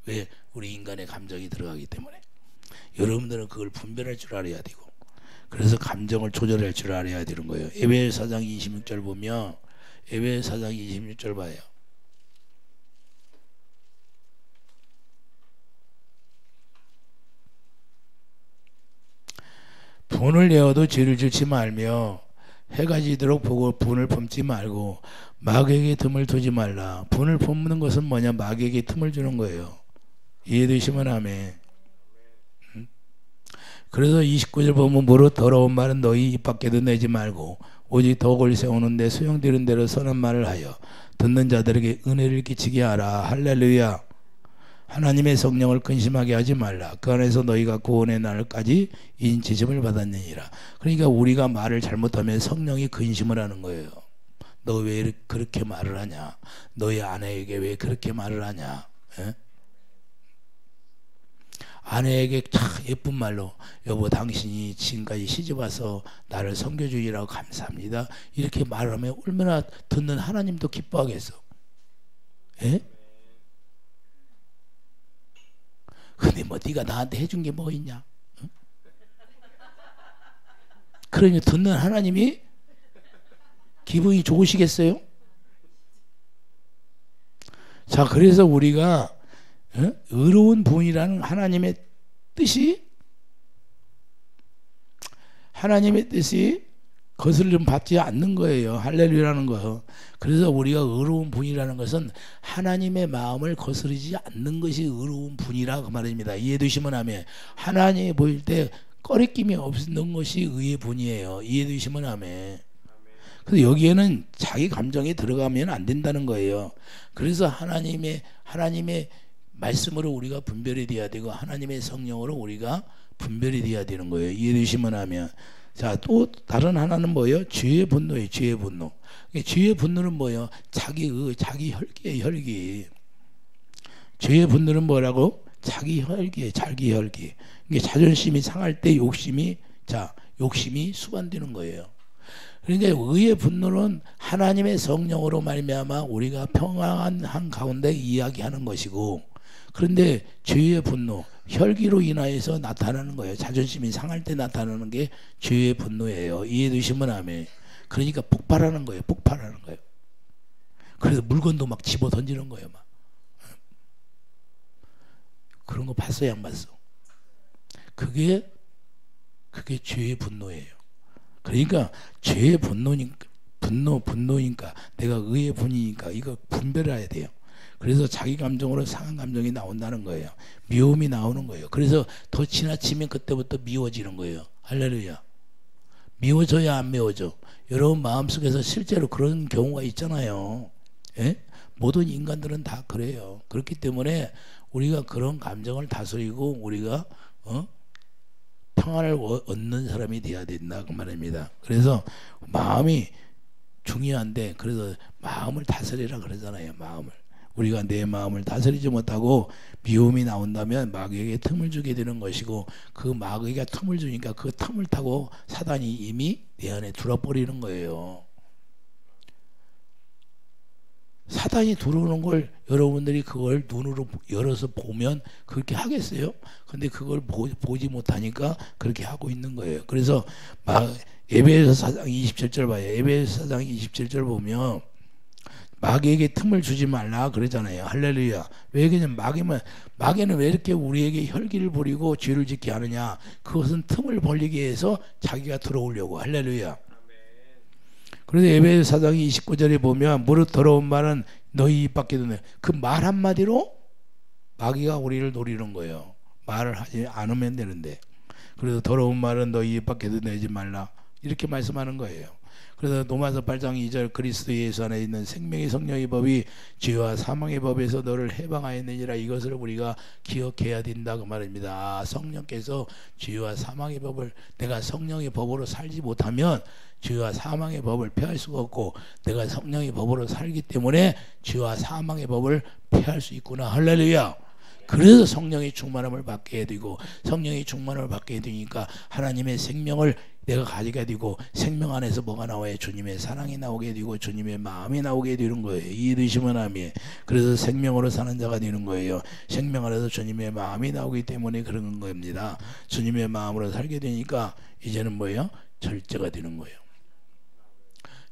왜? 우리 인간의 감정이 들어가기 때문에. 여러분들은 그걸 분별할 줄 알아야 되고 그래서 감정을 조절할 줄 알아야 되는 거예요. 에베소 4장 26절 보면 에베소 4장 26절 봐요. 분을 내어도 죄를 짓지 말며 해가 지도록 보고 분을 품지 말고 마귀에게 틈을 두지 말라. 분을 품는 것은 뭐냐? 마귀에게 틈을 주는 거예요. 이해되시면 아멘. 그래서 29절 보면 무릇 더러운 말은 너희 입 밖에도 내지 말고 오직 덕을 세우는데 소용되는 대로 선한 말을 하여 듣는 자들에게 은혜를 끼치게 하라. 할렐루야. 하나님의 성령을 근심하게 하지 말라. 그 안에서 너희가 구원의 날까지 인치심을 받았느니라. 그러니까 우리가 말을 잘못하면 성령이 근심을 하는 거예요. 너 왜 그렇게 말을 하냐? 너희 아내에게 왜 그렇게 말을 하냐? 에? 아내에게 참 예쁜 말로 여보 당신이 지금까지 시집와서 나를 섬겨주기라고 감사합니다. 이렇게 말을 하면 얼마나 듣는 하나님도 기뻐하겠어. 에? 근데 뭐 네가 나한테 해준 게 뭐 있냐? 응? 그러니 듣는 하나님이 기분이 좋으시겠어요? 자, 그래서 우리가 의로운 분이라는 하나님의 뜻이 거슬림 받지 않는 거예요. 할렐루야라는 거. 그래서 우리가 의로운 분이라는 것은 하나님의 마음을 거스르지 않는 것이 의로운 분이라 그 말입니다. 이해되시면 아멘. 하나님이 보일 때 꺼리낌이 없는 것이 의의 분이에요. 이해되시면 아멘. 그래서 여기에는 자기 감정이 들어가면 안 된다는 거예요. 그래서 하나님의 말씀으로 우리가 분별이 돼야 되고 하나님의 성령으로 우리가 분별이 돼야 되는 거예요. 이해되시면 하면. 자, 또 다른 하나는 뭐예요? 죄의 분노예요. 죄의 분노. 죄의 분노는 뭐예요? 자기 혈기예요. 혈기. 죄의 분노는 뭐라고? 자기 혈기예요. 자기 혈기. 이게 자존심이 상할 때 욕심이 수반되는 거예요. 그러니까 의의 분노는 하나님의 성령으로 말미암아 우리가 평안한 가운데 이야기하는 것이고, 그런데 죄의 분노, 혈기로 인하여서 나타나는 거예요. 자존심이 상할 때 나타나는 게 죄의 분노예요. 이해되시면 아멘. 그러니까 폭발하는 거예요. 폭발하는 거예요. 그래서 물건도 막 집어 던지는 거예요. 막. 그런 거 봤어요? 안 봤어? 그게 죄의 분노예요. 그러니까 죄의 분노니까 내가 의의 분이니까 이거 분별해야 돼요. 그래서 자기 감정으로 상한 감정이 나온다는 거예요. 미움이 나오는 거예요. 그래서 더 지나치면 그때부터 미워지는 거예요. 할렐루야. 미워져야 안 미워져. 여러분 마음속에서 실제로 그런 경우가 있잖아요. 예? 모든 인간들은 다 그래요. 그렇기 때문에 우리가 그런 감정을 다스리고 우리가 평안을 얻는 사람이 돼야 된다 그 말입니다. 그래서 마음이 중요한데, 그래서 마음을 다스리라 그러잖아요. 마음을. 우리가 내 마음을 다스리지 못하고 미움이 나온다면 마귀에게 틈을 주게 되는 것이고, 그 마귀가 틈을 주니까 그 틈을 타고 사단이 이미 내 안에 들어버리는 거예요. 사단이 들어오는 걸 여러분들이 그걸 눈으로 열어서 보면 그렇게 하겠어요? 근데 그걸 보지 못하니까 그렇게 하고 있는 거예요. 그래서 에베소 4장 27절 봐요. 에베소 4장 27절 보면 마귀에게 틈을 주지 말라 그러잖아요. 할렐루야. 왜 그냥 마귀는 왜 이렇게 우리에게 혈기를 부리고 죄를 짓게 하느냐? 그것은 틈을 벌리기 위해서 자기가 들어오려고. 할렐루야. 그래서 에베소 4장 29절에 보면 무릇 더러운 말은 너희 입 밖에 드네. 그 말 한마디로 마귀가 우리를 노리는 거예요. 말을 하지 않으면 되는데. 그래서 더러운 말은 너희 입 밖에 내지 말라. 이렇게 말씀하는 거예요. 그래서 로마서 8장 2절 그리스도 예수 안에 있는 생명의 성령의 법이 죄와 사망의 법에서 너를 해방하였느니라. 이것을 우리가 기억해야 된다 그 말입니다. 아, 성령께서 죄와 사망의 법을, 내가 성령의 법으로 살지 못하면 죄와 사망의 법을 피할 수가 없고, 내가 성령의 법으로 살기 때문에 죄와 사망의 법을 피할 수 있구나. 할렐루야. 그래서 성령의 충만함을 받게 되고, 성령의 충만함을 받게 되니까 하나님의 생명을 내가 가지게 되고, 생명 안에서 뭐가 나와요? 주님의 사랑이 나오게 되고 주님의 마음이 나오게 되는 거예요. 이해되시면 아멘. 그래서 생명으로 사는 자가 되는 거예요. 생명 안에서 주님의 마음이 나오기 때문에 그런 겁니다. 주님의 마음으로 살게 되니까 이제는 뭐예요? 절제가 되는 거예요.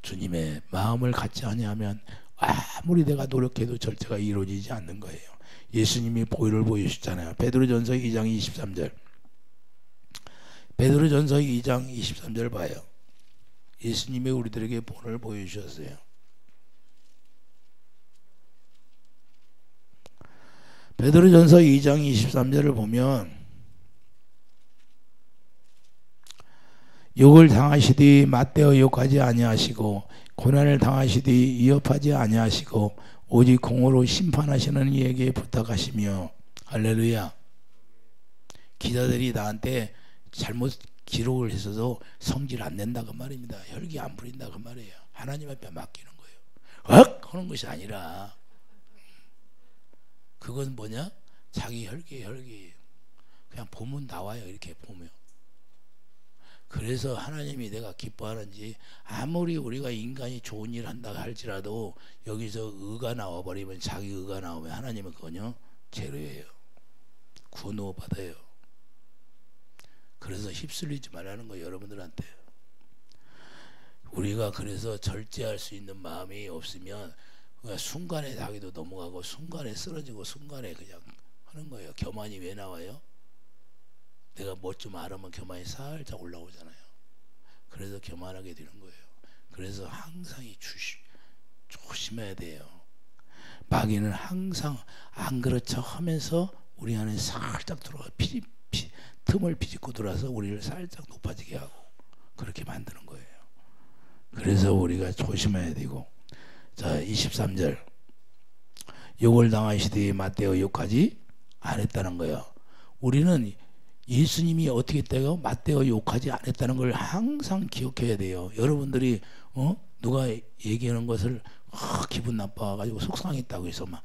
주님의 마음을 갖지 아니하면 아무리 내가 노력해도 절제가 이루어지지 않는 거예요. 예수님이 보혈을 보여주셨잖아요. 베드로전서 2장 23절. 베드로전서 2장 23절 봐요. 예수님이 우리들에게 보혈을 보여주셨어요. 베드로전서 2장 23절을 보면 욕을 당하시되 맞대어 욕하지 아니하시고 고난을 당하시되 위협하지 아니하시고 오직 공으로 심판하시는 이에게 부탁하시며. 할렐루야. 기자들이 나한테 잘못 기록을 했어도 성질 안 낸다 그 말입니다. 혈기 안 부린다 그 말이에요. 하나님 앞에 맡기는 거예요. 하는 것이 아니라 그건 뭐냐? 자기 혈기 그냥 보면 나와요. 이렇게 보면. 그래서 하나님이 내가 기뻐하는지, 아무리 우리가 인간이 좋은 일 한다 할지라도 여기서 의가 나와버리면, 자기 의가 나오면 하나님은 그거요 죄로예요. 구노 받아요. 그래서 휩쓸리지 말라는 거예요. 여러분들한테. 우리가 그래서 절제할 수 있는 마음이 없으면 순간에 자기도 넘어가고 순간에 쓰러지고 순간에 그냥 하는 거예요. 교만이 왜 나와요? 내가 뭐 좀 알으면 교만이 살짝 올라오잖아요. 그래서 교만하게 되는 거예요. 그래서 항상 조심해야 돼요. 마귀는 항상 안 그렇죠 하면서 우리 안에 살짝 들어와 틈을 비집고 들어와서 우리를 살짝 높아지게 하고 그렇게 만드는 거예요. 그래서 우리가 조심해야 되고. 자, 23절. 욕을 당하시되 맞대어 욕하지 안 했다는 거예요. 우리는 예수님이 어떻게 했다고? 맞대어 욕하지 않았다는 걸 항상 기억해야 돼요. 여러분들이 누가 얘기하는 것을 기분 나빠가지고 속상했다고 해서 막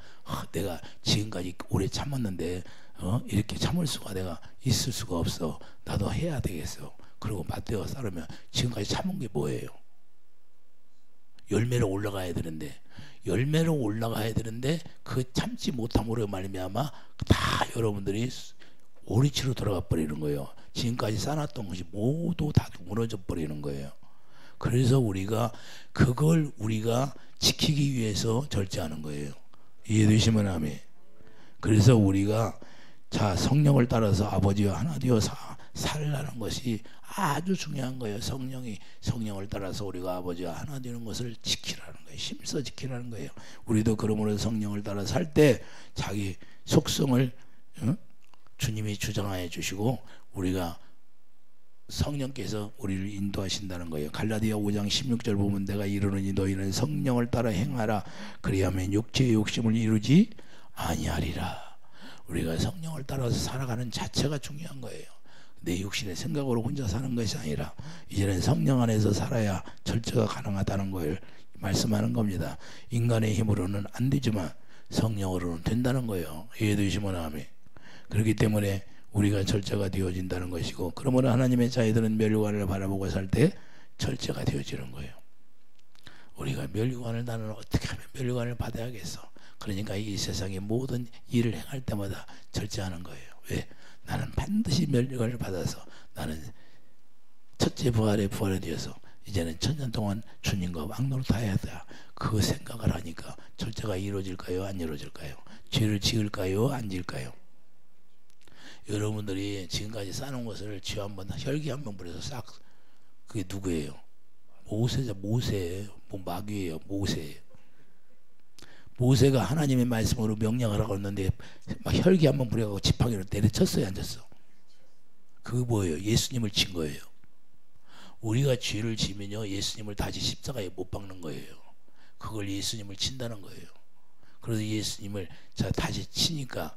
내가 지금까지 오래 참았는데 이렇게 참을 수가 내가 있을 수가 없어. 나도 해야 되겠어. 그리고 맞대어 싸르면 지금까지 참은 게 뭐예요? 열매로 올라가야 되는데, 그 참지 못함으로 말미암아 다 여러분들이 오리치로 돌아가 버리는 거예요. 지금까지 쌓아놨던 것이 모두 다 무너져 버리는 거예요. 그래서 그걸 우리가 지키기 위해서 절제하는 거예요. 이해되시면 아멘. 그래서 우리가 성령을 따라서 아버지와 하나 되어 살라는 것이 아주 중요한 거예요. 성령을 따라서 우리가 아버지와 하나 되는 것을 지키라는 거예요. 힘써 지키라는 거예요. 우리도 그러므로 성령을 따라 살 때 자기 속성을 주님이 주장하여 주시고 우리가 성령께서 우리를 인도하신다는 거예요. 갈라디아 5장 16절 보면 내가 이르노니 너희는 성령을 따라 행하라. 그리하면 육체의 욕심을 이루지 아니하리라. 우리가 성령을 따라서 살아가는 자체가 중요한 거예요. 내 육신의 생각으로 혼자 사는 것이 아니라 이제는 성령 안에서 살아야 절제가 가능하다는 걸 말씀하는 겁니다. 인간의 힘으로는 안 되지만 성령으로는 된다는 거예요. 이해되시면 아멘. 그렇기 때문에 우리가 절제가 되어진다는 것이고, 그러므로 하나님의 자녀들은 멸류관을 바라보고 살 때 절제가 되어지는 거예요. 우리가 멸류관을, 나는 어떻게 하면 멸류관을 받아야겠어. 그러니까 이 세상의 모든 일을 행할 때마다 절제하는 거예요. 왜? 나는 반드시 멸류관을 받아서 나는 첫째 부활에 되어서 이제는 천년 동안 주님과 왕노릇 해야 돼. 그 생각을 하니까 절제가 이루어질까요? 안 이루어질까요? 죄를 지을까요? 안 지을까요? 여러분들이 지금까지 쌓은 것을 쥐 한번 혈기 한번 부려서 싹, 그게 누구예요? 모세죠. 모세예요. 뭐 마귀예요. 모세예요. 모세가 하나님의 말씀으로 명령을 하고 있는데 막 혈기 한번 부려가고 지팡이를 때려쳤어요, 안 쳤어? 그거 뭐예요? 예수님을 친 거예요. 우리가 죄를 지면요, 예수님을 다시 십자가에 못 박는 거예요. 그걸 예수님을 친다는 거예요. 그래서 예수님을 자 다시 치니까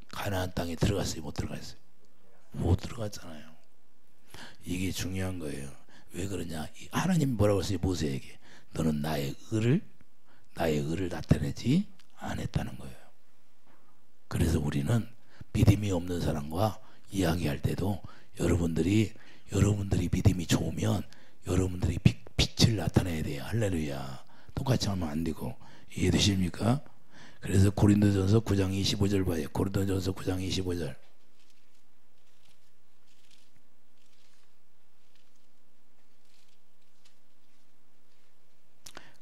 가나안 땅에 들어갔어요? 못 들어갔어요? 못 들어갔잖아요. 이게 중요한 거예요. 왜 그러냐? 하나님이 뭐라고 했어요? 모세에게 너는 나의 의를 나타내지 않았다는 거예요. 그래서 우리는 믿음이 없는 사람과 이야기할 때도 여러분들이 믿음이 좋으면 여러분들이 빛을 나타내야 돼요. 할렐루야. 똑같이 하면 안 되고. 이해되십니까? 그래서 고린도전서 9장 25절 봐요. 고린도전서 9장 25절.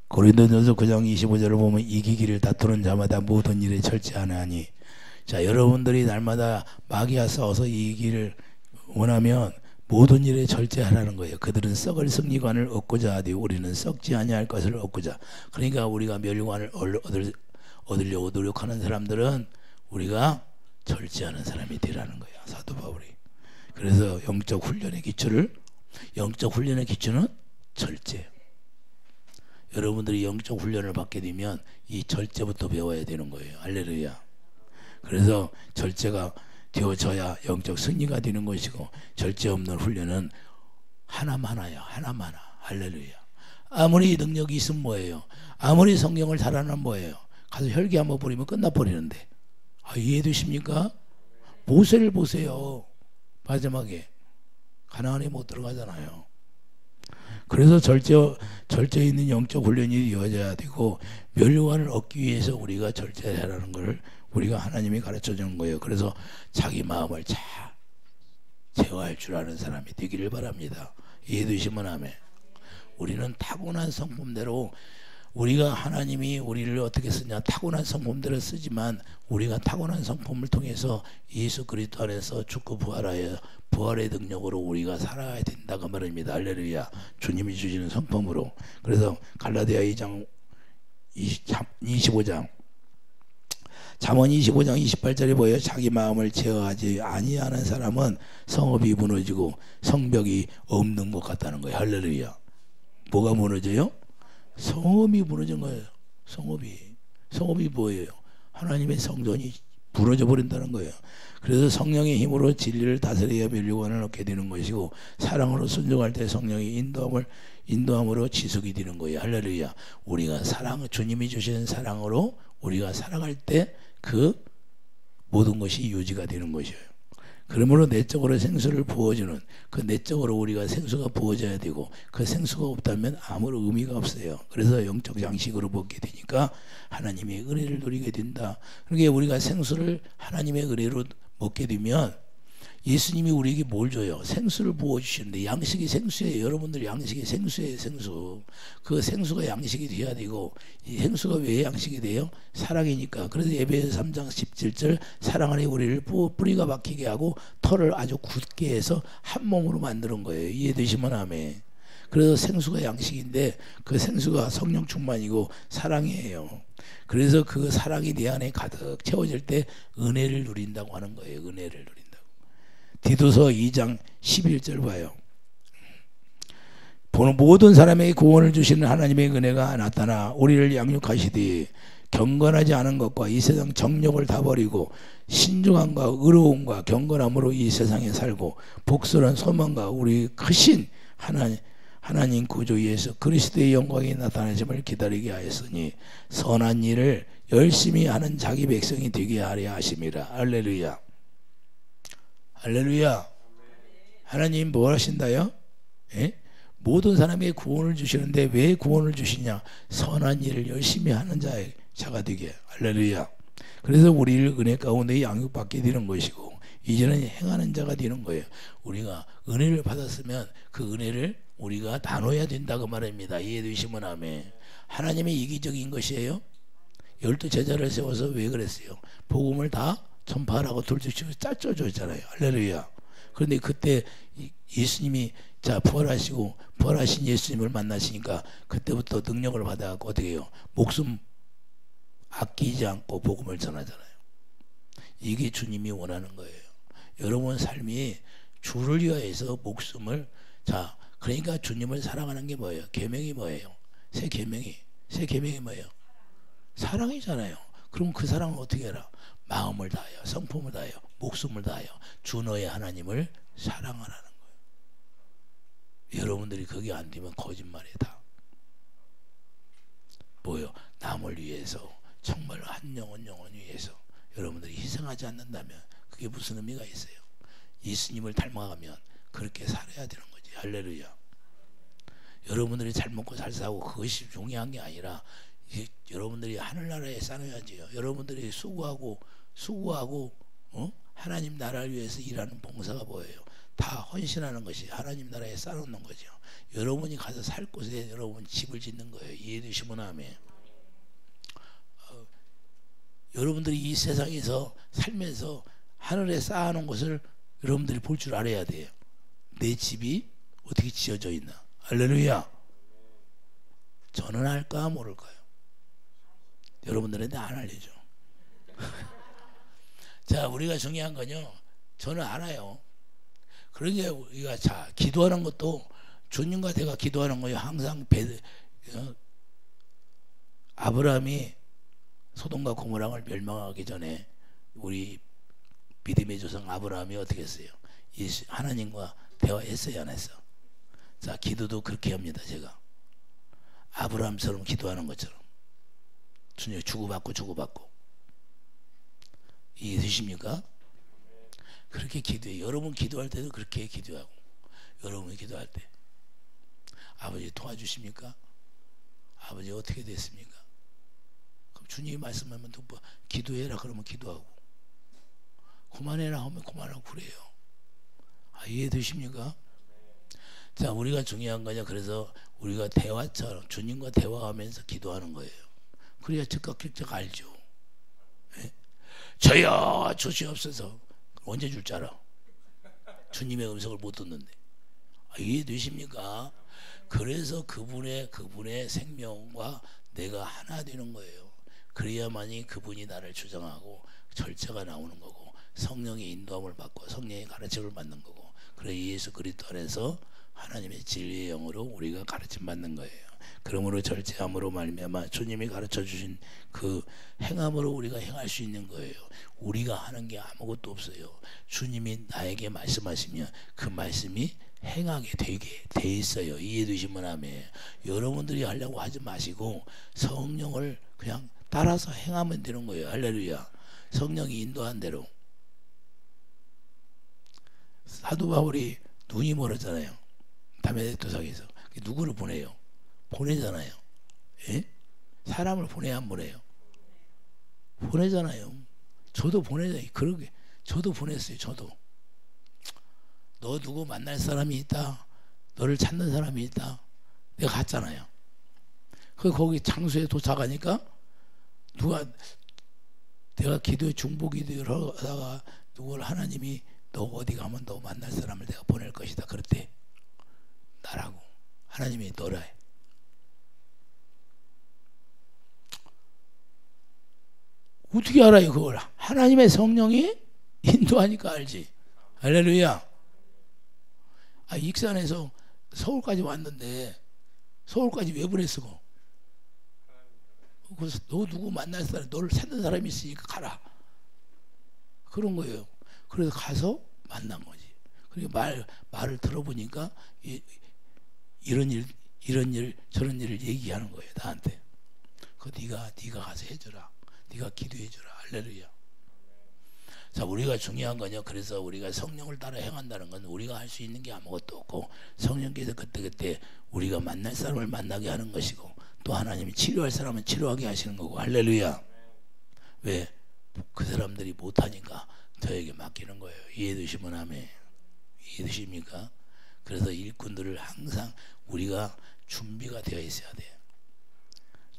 고린도전서 9장 25절을 보면 이기기를 다투는 자마다 모든 일에 절제하나니. 자, 여러분들이 날마다 마귀와 싸워서 이기기를 원하면 모든 일에 절제하라는 거예요. 그들은 썩을 승리관을 얻고자 하되 우리는 썩지 아니할 것을 얻고자. 그러니까 우리가 멸류관을 얻으려고 노력하는 사람들은 우리가 절제하는 사람이 되라는 거예요. 사도 바울이. 그래서 영적 훈련의 기초는 절제. 여러분들이 영적 훈련을 받게 되면 이 절제부터 배워야 되는 거예요. 할렐루야. 그래서 절제가 되어져야 영적 승리가 되는 것이고, 절제 없는 훈련은 하나만하요. 하나만하. 할렐루야. 아무리 능력이 있으면 뭐예요? 아무리 성경을 잘하면 뭐예요? 가서 혈기 한번 부리면 끝나버리는데. 이해되십니까? 모세를 보세요. 마지막에 가나안에 못 들어가잖아요. 그래서 절제 있는 영적 훈련이 이어져야 되고, 멸류관을 얻기 위해서 우리가 절제하라는 것을 우리가 하나님이 가르쳐 주는 거예요. 그래서 자기 마음을 잘 제어할 줄 아는 사람이 되기를 바랍니다. 이해되시면 아멘. 우리는 타고난 성품대로, 우리가 하나님이 우리를 어떻게 쓰냐, 타고난 성품대로 쓰지만 우리가 타고난 성품을 통해서 예수 그리스도 안에서 죽고 부활하여 부활의 능력으로 우리가 살아야 된다 그 말입니다. 할렐루야. 주님이 주시는 성품으로. 그래서 갈라디아 2장 25장 잠언 25장 28절에 보여 자기 마음을 제어하지 아니하는 사람은 성읍이 무너지고 성벽이 없는 것 같다는 거예요. 할렐루야. 뭐가 무너져요? 성읍이 무너진 거예요. 성읍이 뭐예요? 하나님의 성전이 무너져 버린다는 거예요. 그래서 성령의 힘으로 진리를 다스려야 멸류관을 얻게 되는 것이고, 사랑으로 순종할 때 성령의 인도함으로 지속이 되는 거예요. 할렐루야. 우리가 주님이 주시는 사랑으로 우리가 살아갈 때 그 모든 것이 유지가 되는 것이에요. 그러므로 내적으로 생수를 부어주는, 그 내적으로 우리가 생수가 부어져야 되고, 그 생수가 없다면 아무런 의미가 없어요. 그래서 영적 양식으로 먹게 되니까 하나님의 은혜를 누리게 된다. 그러니까 우리가 생수를 하나님의 은혜로 먹게 되면 예수님이 우리에게 뭘 줘요? 생수를 부어주시는데, 양식이 생수예요. 여러분들 양식이 생수예요. 생수. 그 생수가 양식이 돼야 되고, 이 생수가 왜 양식이 돼요? 사랑이니까. 그래서 에베소 3장 17절 사랑 안에 우리를 뿌리가 박히게 하고 털을 아주 굳게 해서 한 몸으로 만드는 거예요. 이해되시면 아멘. 그래서 생수가 양식인데, 그 생수가 성령 충만이고 사랑이에요. 그래서 그 사랑이 내 안에 가득 채워질 때 은혜를 누린다고 하는 거예요. 은혜를 누린다고. 디도서 2장 11절 봐요. 보는 모든 사람에게 구원을 주시는 하나님의 은혜가 나타나 우리를 양육하시되 경건하지 않은 것과 이 세상 정욕을 다 버리고 신중함과 의로움과 경건함으로 이 세상에 살고 복설한 소망과 우리 크신 하나님 구주 예수 그리스도의 영광이 나타나심을 기다리게 하였으니 선한 일을 열심히 하는 자기 백성이 되게 하려 하심이라. 할렐루야. 할렐루야. 하나님 뭘 하신다요? 예? 모든 사람에게 구원을 주시는데 왜 구원을 주시냐? 선한 일을 열심히 하는 자가 되게. 할렐루야. 그래서 우리를 은혜 가운데 양육받게 되는 것이고, 이제는 행하는 자가 되는 거예요. 우리가 은혜를 받았으면 그 은혜를 우리가 나눠야 된다고 말합니다. 이해되시면 아멘. 하나님의 이기적인 것이에요. 12제자를 세워서 왜 그랬어요? 복음을 다 전파하라고 돌주시고 짜줘줬잖아요. 할렐루야. 그런데 그때 예수님이 자 부활하시고 부활하신 예수님을 만나시니까 그때부터 능력을 받아갖고 어떻게 해요? 목숨 아끼지 않고 복음을 전하잖아요. 이게 주님이 원하는 거예요. 여러분 삶이 주를 위하여서 목숨을 자 그러니까 주님을 사랑하는 게 뭐예요? 계명이 뭐예요? 새 계명이 뭐예요? 사랑이잖아요. 그럼 그 사랑을 어떻게 해라? 마음을 다하여 성품을 다하여 목숨을 다하여 주 너의 하나님을 사랑하라는 거예요. 여러분들이 거기 안 되면 거짓말이에요. 다 뭐요? 남을 위해서 정말 한 영혼 위해서 여러분들이 희생하지 않는다면 그게 무슨 의미가 있어요? 예수님을 닮아가면 그렇게 살아야 되는 거지. 할렐루야. 여러분들이 잘 먹고 잘 사고 그것이 중요한 게 아니라 여러분들이 하늘나라에 쌓아야지요. 여러분들이 수고하고 하나님 나라를 위해서 일하는 봉사가 뭐예요? 다 헌신하는 것이 하나님 나라에 쌓아놓는 거죠. 여러분이 가서 살 곳에 여러분 집을 짓는 거예요. 이해되시면 아멘. 여러분들이 이 세상에서 살면서 하늘에 쌓아놓은 것을 여러분들이 볼 줄 알아야 돼요. 내 집이 어떻게 지어져 있나. 할렐루야. 저는 알까 모를까요? 여러분들한테 안 알려줘. 자, 우리가 중요한 건요. 저는 알아요. 그러니까 우리가 자 기도하는 것도 주님과 내가 기도하는 거예요. 항상 아브라함이 소돔과 고모라를 멸망하기 전에 우리 믿음의 조상 아브라함이 어떻게 했어요? 하나님과 대화했어요, 안 했어? 자, 기도도 그렇게 합니다. 제가 아브라함처럼 기도하는 것처럼 주님 주고받고 이해되십니까? 그렇게 기도해. 여러분 기도할 때도 그렇게 기도하고 여러분이 기도할 때 아버지 도와주십니까? 아버지 어떻게 됐습니까? 그럼 주님이 말씀하면 또 기도해라 그러면 기도하고 그만해라 하면 그만하고 그래요. 이해되십니까? 자, 우리가 중요한 거냐. 그래서 우리가 대화처럼 주님과 대화하면서 기도하는 거예요. 그래야 즉각 알죠. 네? 저여 주시옵소서. 언제 줄 줄 알아? 주님의 음성을 못 듣는데. 이해되십니까? 그래서 그분의 생명과 내가 하나 되는 거예요. 그래야만이 그분이 나를 주장하고 절차가 나오는 거고 성령의 인도함을 받고 성령의 가르침을 받는 거고 그래 예수 그리스도 안에서 하나님의 진리의 영으로 우리가 가르침 받는 거예요. 그러므로 절제함으로 말미암아 주님이 가르쳐 주신 그 행함으로 우리가 행할 수 있는 거예요. 우리가 하는 게 아무것도 없어요. 주님이 나에게 말씀하시면 그 말씀이 행하게 되게 돼 있어요. 이해되시면 아멘. 여러분들이 하려고 하지 마시고 성령을 그냥 따라서 행하면 되는 거예요. 할렐루야. 성령이 인도한 대로. 사도 바울이 눈이 멀었잖아요. 다메섹 도상에서 누구를 보내요? 보내잖아요. 예? 사람을 보내야 안 보내요? 보내잖아요. 저도 보내잖아요. 그러게 저도 보냈어요. 저도. 너 누구 만날 사람이 있다. 너를 찾는 사람이 있다. 내가 갔잖아요. 거기 장소에 도착하니까 내가 기도에 중보 기도를 하다가 누굴 하나님이 너 어디 가면 너 만날 사람을 내가 보낼 것이다. 그랬대. 나라고. 하나님이 너라 해. 어떻게 알아요 그걸? 하나님의 성령이 인도하니까 알지. 할렐루야. 익산에서 서울까지 왔는데 서울까지 왜 보냈어? 그래서 너 누구 만날 사람, 너를 찾는 사람이 있으니까 가라. 그런 거예요. 그래서 가서 만난 거지. 그리고 말을 들어보니까 이런 일 저런 일을 얘기하는 거예요. 나한테. 네가 가서 해줘라. 네가 기도해줘라. 할렐루야. 자, 우리가 중요한 거냐. 그래서 우리가 성령을 따라 행한다는 건 우리가 할 수 있는 게 아무것도 없고 성령께서 그때 우리가 만날 사람을 만나게 하는 것이고 또 하나님이 치료할 사람은 치료하게 하시는 거고. 할렐루야. 왜? 그 사람들이 못하니까 저에게 맡기는 거예요. 이해되시면 아멘. 이해되십니까? 그래서 일꾼들을 항상 우리가 준비가 되어 있어야 돼요.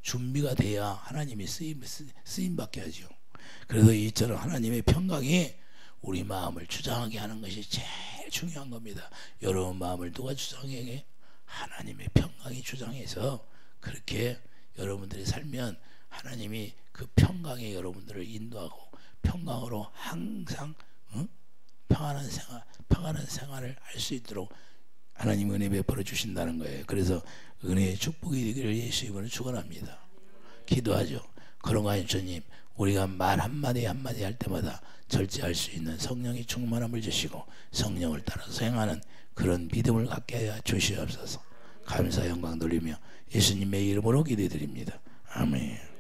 준비가 돼야 하나님이 쓰임 받게 하죠. 그래서 이처럼 하나님의 평강이 우리 마음을 주장하게 하는 것이 제일 중요한 겁니다. 여러분 마음을 누가 주장하게? 하나님의 평강이 주장해서 평강해서 여러분들이 살면 하나님이 그 평강에 여러분들을 인도하고 평강으로 항상 평안한 생활을 할 수 있도록 하나님 은혜 베풀어 주신다는 거예요. 그래서 은혜의 축복이 되기를 예수 이름으로 축원합니다. 기도하죠. 그런가요 주님, 우리가 말 한마디 한마디 할 때마다 절제할 수 있는 성령의 충만함을 주시고 성령을 따라서 행하는 그런 믿음을 갖게 하여 주시옵소서. 감사 영광 돌리며 예수님의 이름으로 기도드립니다. 아멘.